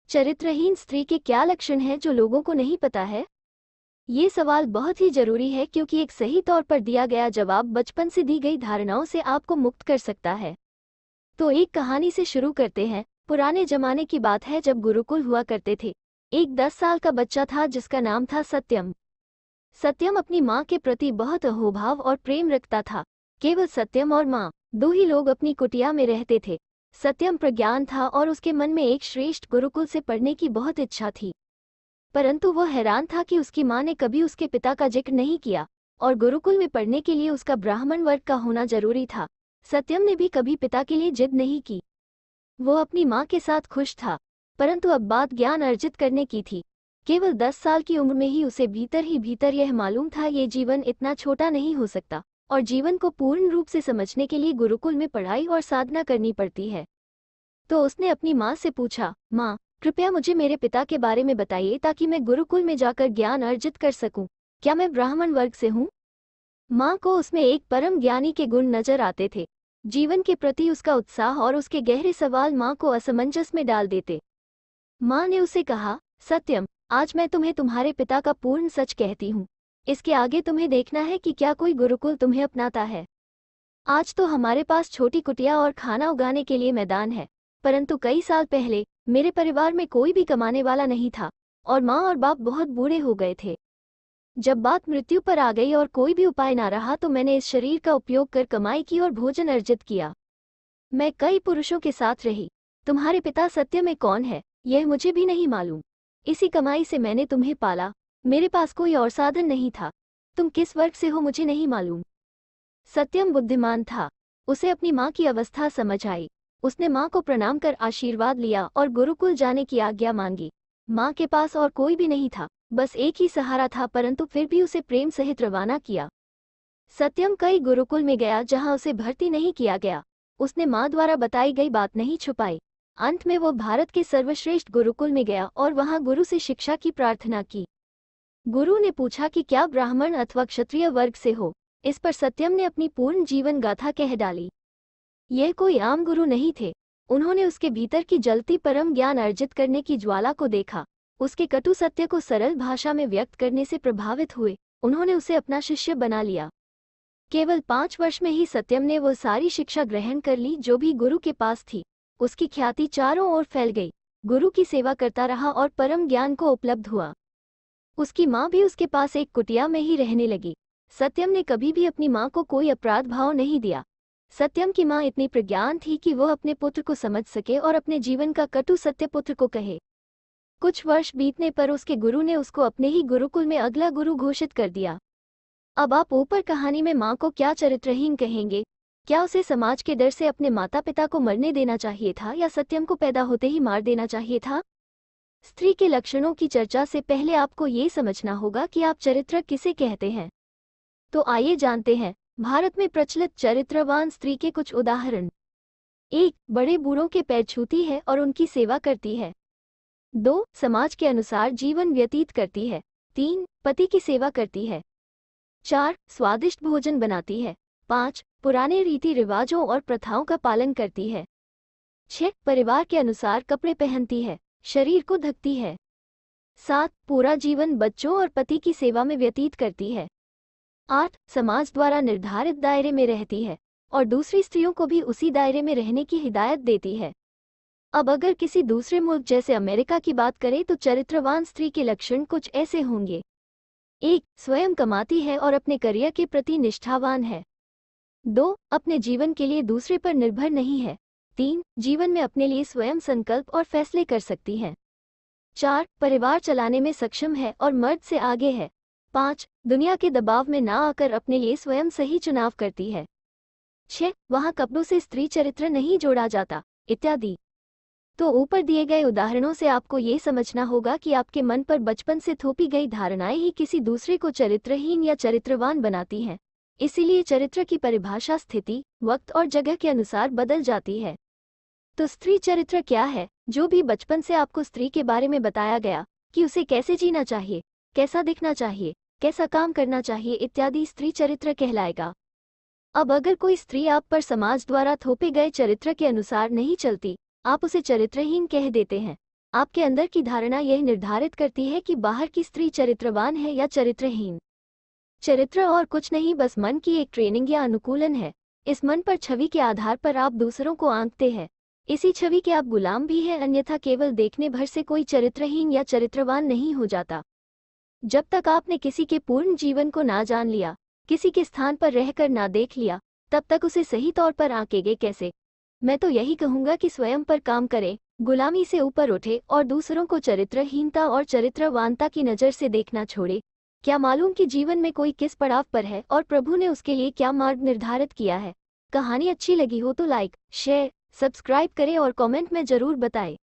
चरित्रहीन स्त्री के क्या लक्षण हैं जो लोगों को नहीं पता है? ये सवाल बहुत ही जरूरी है क्योंकि एक सही तौर पर दिया गया जवाब बचपन से दी गई धारणाओं से आपको मुक्त कर सकता है। तो एक कहानी से शुरू करते हैं। पुराने जमाने की बात है जब गुरुकुल हुआ करते थे। एक 10 साल का बच्चा था जिसका नाम था सत्यम। सत्यम अपनी माँ के प्रति बहुत अहोभाव और प्रेम रखता था। केवल सत्यम और माँ, दो ही लोग अपनी कुटिया में रहते थे। सत्यम प्रज्ञान था और उसके मन में एक श्रेष्ठ गुरुकुल से पढ़ने की बहुत इच्छा थी। परंतु वह हैरान था कि उसकी माँ ने कभी उसके पिता का जिक्र नहीं किया और गुरुकुल में पढ़ने के लिए उसका ब्राह्मण वर्ग का होना जरूरी था। सत्यम ने भी कभी पिता के लिए जिद नहीं की। वो अपनी माँ के साथ खुश था, परंतु अब बात ज्ञान अर्जित करने की थी। केवल 10 साल की उम्र में ही उसे भीतर ही भीतर यह मालूम था ये जीवन इतना छोटा नहीं हो सकता और जीवन को पूर्ण रूप से समझने के लिए गुरुकुल में पढ़ाई और साधना करनी पड़ती है। तो उसने अपनी माँ से पूछा, माँ, कृपया मुझे मेरे पिता के बारे में बताइए ताकि मैं गुरुकुल में जाकर ज्ञान अर्जित कर सकूं। क्या मैं ब्राह्मण वर्ग से हूँ? माँ को उसमें एक परम ज्ञानी के गुण नजर आते थे। जीवन के प्रति उसका उत्साह और उसके गहरे सवाल माँ को असमंजस में डाल देते। माँ ने उसे कहा, सत्यम, आज मैं तुम्हें तुम्हारे पिता का पूर्ण सच कहती हूँ। इसके आगे तुम्हें देखना है कि क्या कोई गुरुकुल तुम्हें अपनाता है। आज तो हमारे पास छोटी कुटिया और खाना उगाने के लिए मैदान है, परंतु कई साल पहले मेरे परिवार में कोई भी कमाने वाला नहीं था और माँ और बाप बहुत बूढ़े हो गए थे। जब बात मृत्यु पर आ गई और कोई भी उपाय ना रहा तो मैंने इस शरीर का उपयोग कर कमाई की और भोजन अर्जित किया। मैं कई पुरुषों के साथ रही। तुम्हारे पिता सत्य में कौन है यह मुझे भी नहीं मालूम। इसी कमाई से मैंने तुम्हें पाला। मेरे पास कोई और साधन नहीं था। तुम किस वर्ग से हो मुझे नहीं मालूम। सत्यम बुद्धिमान था। उसे अपनी माँ की अवस्था समझ आई। उसने माँ को प्रणाम कर आशीर्वाद लिया और गुरुकुल जाने की आज्ञा मांगी। माँ के पास और कोई भी नहीं था, बस एक ही सहारा था, परंतु फिर भी उसे प्रेम सहित रवाना किया। सत्यम कई गुरुकुल में गया जहाँ उसे भर्ती नहीं किया गया। उसने माँ द्वारा बताई गई बात नहीं छुपाई। अंत में वो भारत के सर्वश्रेष्ठ गुरुकुल में गया और वहाँ गुरु से शिक्षा की प्रार्थना की। गुरु ने पूछा कि क्या ब्राह्मण अथवा क्षत्रिय वर्ग से हो। इस पर सत्यम ने अपनी पूर्ण जीवन गाथा कह डाली। यह कोई आम गुरु नहीं थे। उन्होंने उसके भीतर की जलती परम ज्ञान अर्जित करने की ज्वाला को देखा। उसके कटु सत्य को सरल भाषा में व्यक्त करने से प्रभावित हुए। उन्होंने उसे अपना शिष्य बना लिया। केवल 5 वर्ष में ही सत्यम ने वो सारी शिक्षा ग्रहण कर ली जो भी गुरु के पास थी। उसकी ख्याति चारों ओर फैल गई। गुरु की सेवा करता रहा और परम ज्ञान को उपलब्ध हुआ। उसकी माँ भी उसके पास एक कुटिया में ही रहने लगी। सत्यम ने कभी भी अपनी माँ को कोई अपराध भाव नहीं दिया। सत्यम की माँ इतनी प्रज्ञान थी कि वह अपने पुत्र को समझ सके और अपने जीवन का कटु सत्य पुत्र को कहे। कुछ वर्ष बीतने पर उसके गुरु ने उसको अपने ही गुरुकुल में अगला गुरु घोषित कर दिया। अब आप ऊपर कहानी में माँ को क्या चरित्रहीन कहेंगे? क्या उसे समाज के डर से अपने माता पिता को मरने देना चाहिए था या सत्यम को पैदा होते ही मार देना चाहिए था? स्त्री के लक्षणों की चर्चा से पहले आपको ये समझना होगा कि आप चरित्र किसे कहते हैं। तो आइए जानते हैं भारत में प्रचलित चरित्रवान स्त्री के कुछ उदाहरण। 1. बड़े बूढ़ों के पैर छूती है और उनकी सेवा करती है। 2. समाज के अनुसार जीवन व्यतीत करती है। 3. पति की सेवा करती है। 4. स्वादिष्ट भोजन बनाती है। 5. पुराने रीति रिवाजों और प्रथाओं का पालन करती है। 6. परिवार के अनुसार कपड़े पहनती है, शरीर को ढकती है। 7. पूरा जीवन बच्चों और पति की सेवा में व्यतीत करती है। 8. समाज द्वारा निर्धारित दायरे में रहती है और दूसरी स्त्रियों को भी उसी दायरे में रहने की हिदायत देती है। अब अगर किसी दूसरे मुल्क जैसे अमेरिका की बात करें तो चरित्रवान स्त्री के लक्षण कुछ ऐसे होंगे। 1. स्वयं कमाती है और अपने करियर के प्रति निष्ठावान है। 2. अपने जीवन के लिए दूसरे पर निर्भर नहीं है। 3. जीवन में अपने लिए स्वयं संकल्प और फैसले कर सकती है। 4. परिवार चलाने में सक्षम है और मर्द से आगे है। 5. दुनिया के दबाव में ना आकर अपने लिए स्वयं सही चुनाव करती है। 6. वहाँ कपड़ों से स्त्री चरित्र नहीं जोड़ा जाता, इत्यादि। तो ऊपर दिए गए उदाहरणों से आपको ये समझना होगा कि आपके मन पर बचपन से थोपी गई धारणाएं ही किसी दूसरे को चरित्रहीन या चरित्रवान बनाती हैं। इसीलिए चरित्र की परिभाषा स्थिति, वक्त और जगह के अनुसार बदल जाती है। तो स्त्री चरित्र क्या है? जो भी बचपन से आपको स्त्री के बारे में बताया गया कि उसे कैसे जीना चाहिए, कैसा दिखना चाहिए, कैसा काम करना चाहिए इत्यादि स्त्री चरित्र कहलाएगा। अब अगर कोई स्त्री आप पर समाज द्वारा थोपे गए चरित्र के अनुसार नहीं चलती, आप उसे चरित्रहीन कह देते हैं। आपके अंदर की धारणा यह निर्धारित करती है कि बाहर की स्त्री चरित्रवान है या चरित्रहीन। चरित्र और कुछ नहीं, बस मन की एक ट्रेनिंग या अनुकूलन है। इस मन पर छवि के आधार पर आप दूसरों को आंकते हैं। इसी छवि के आप गुलाम भी हैं, अन्यथा केवल देखने भर से कोई चरित्रहीन या चरित्रवान नहीं हो जाता। जब तक आपने किसी के पूर्ण जीवन को ना जान लिया, किसी के स्थान पर रहकर ना देख लिया, तब तक उसे सही तौर पर आंकेंगे कैसे? मैं तो यही कहूंगा कि स्वयं पर काम करें, गुलामी से ऊपर उठे और दूसरों को चरित्रहीनता और चरित्रवानता की नज़र से देखना छोड़े। क्या मालूम कि जीवन में कोई किस पड़ाव पर है और प्रभु ने उसके लिए क्या मार्ग निर्धारित किया है। कहानी अच्छी लगी हो तो लाइक, शेयर, सब्सक्राइब करें और कमेंट में ज़रूर बताएं।